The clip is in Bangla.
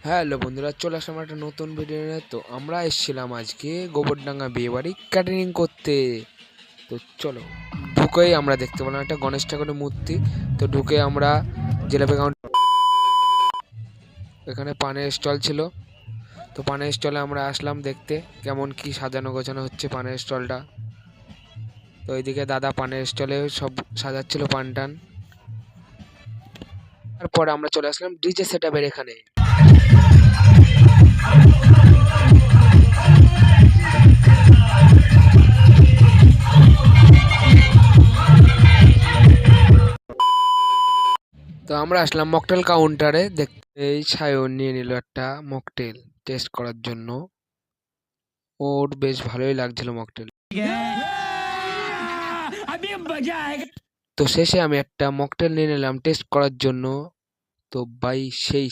হ্যালো বন্ধুরা, চলে আসলাম একটা নতুন ভিডিও নিয়ে। তো আমরা এসেছিলাম আজকে গোবরডাঙ্গা বিয়ে বাড়ি ক্যাটারিং করতে। তো চলো, ঢুকেই আমরা দেখতে পেলাম একটা গণেশ ঠাকুরের মূর্তি। তো ঢুকে আমরা জিলাপি কাউন্টার, এখানে পানের স্টল ছিল। তো পানের স্টলে আমরা আসলাম দেখতে কেমন কি সাজানো গোছানো হচ্ছে পানের স্টলটা। তো এইদিকে দাদা পানের স্টলে সব সাজাচ্ছিল পান টান। তারপরে আমরা চলে আসলাম ডিজে সেটআপের এখানে। তো আমরা আসলাম মকটেল কাউন্টারে দেখতে। এই সায়ন নিয়ে নিল একটা মকটেল টেস্ট করার জন্য। ওর বেশ ভালোই লাগছিল মকটেল। তো শেষে আমি একটা মকটেল নিয়ে নিলাম টেস্ট করার জন্য। তো ভাই সেই